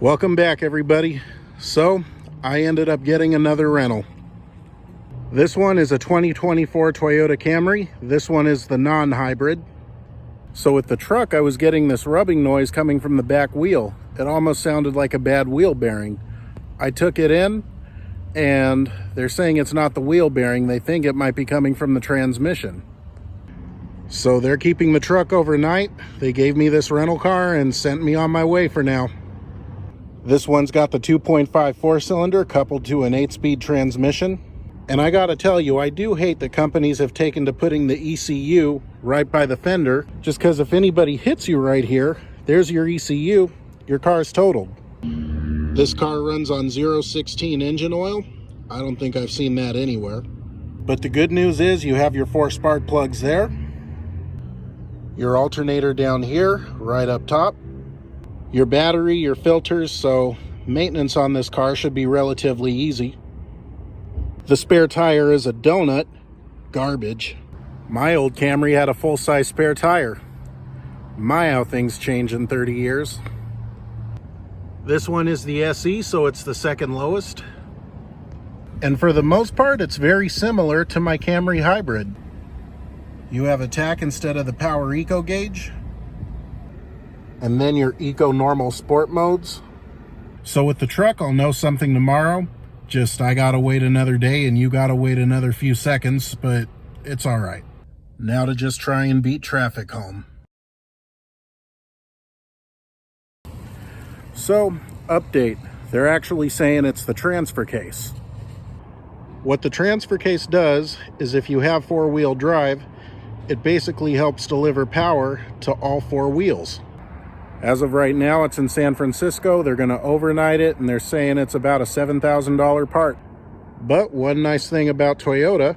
Welcome back, everybody. So I ended up getting another rental. This one is a 2024 Toyota Camry. This one is the non-hybrid. So with the truck, I was getting this rubbing noise coming from the back wheel. It almost sounded like a bad wheel bearing. I took it in and they're saying it's not the wheel bearing. They think it might be coming from the transmission. So they're keeping the truck overnight. They gave me this rental car and sent me on my way for now. This one's got the 2.5 four-cylinder coupled to an 8-speed transmission. And I gotta tell you, I do hate that companies have taken to putting the ECU right by the fender, just because if anybody hits you right here, there's your ECU, your car's totaled. This car runs on 0.16 engine oil. I don't think I've seen that anywhere. But the good news is you have your 4 spark plugs there, your alternator down here, right up top, your battery, your filters, so maintenance on this car should be relatively easy. The spare tire is a donut. Garbage. My old Camry had a full-size spare tire. My, how things change in 30 years. This one is the SE, so it's the second lowest. And for the most part, it's very similar to my Camry hybrid. You have a tach instead of the power eco gauge. And then your eco normal sport modes. So with the truck, I'll know something tomorrow. Just I gotta wait another day and you gotta wait another few seconds, but it's all right. Now to just try and beat traffic home. So, update. They're actually saying it's the transfer case. What the transfer case does is if you have 4-wheel drive, it basically helps deliver power to all 4 wheels. As of right now, it's in San Francisco. They're going to overnight it, and they're saying it's about a $7,000 part. But one nice thing about Toyota,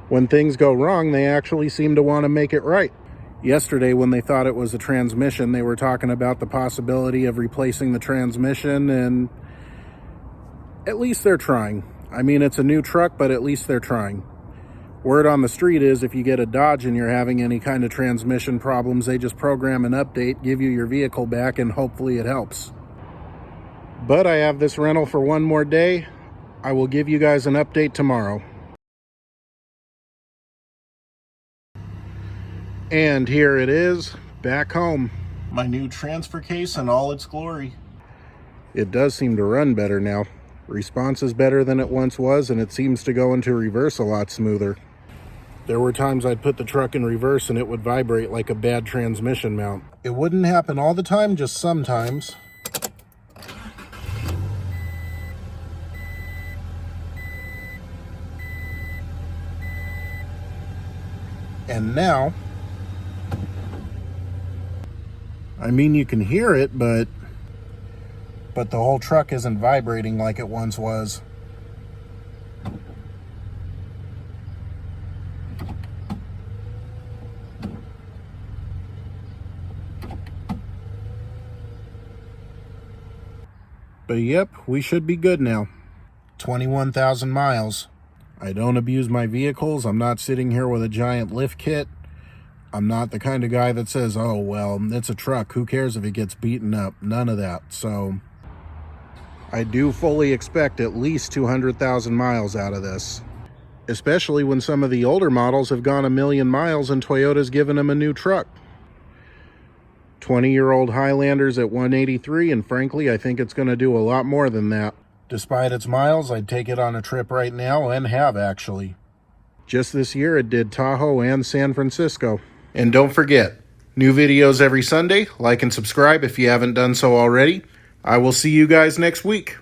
when things go wrong, they actually seem to want to make it right. Yesterday, when they thought it was a transmission, they were talking about the possibility of replacing the transmission, and at least they're trying. I mean, it's a new truck, but at least they're trying. Word on the street is if you get a Dodge and you're having any kind of transmission problems, they just program an update, give you your vehicle back, and hopefully it helps. But I have this rental for one more day. I will give you guys an update tomorrow. And here it is, back home. My new transfer case in all its glory. It does seem to run better now. Response is better than it once was, and it seems to go into reverse a lot smoother. There were times I'd put the truck in reverse and it would vibrate like a bad transmission mount. It wouldn't happen all the time, just sometimes. And now, I mean, you can hear it, but the whole truck isn't vibrating like it once was. But yep, we should be good now. 21,000 miles. I don't abuse my vehicles. I'm not sitting here with a giant lift kit. I'm not the kind of guy that says, oh, well, it's a truck. Who cares if it gets beaten up? None of that. So I do fully expect at least 200,000 miles out of this. Especially when some of the older models have gone 1 million miles and Toyota's given them a new truck. 20-year-old Highlander's at 183, and frankly, I think it's going to do a lot more than that. Despite its miles, I'd take it on a trip right now, and have actually. Just this year, it did Tahoe and San Francisco. And don't forget, new videos every Sunday. Like and subscribe if you haven't done so already. I will see you guys next week.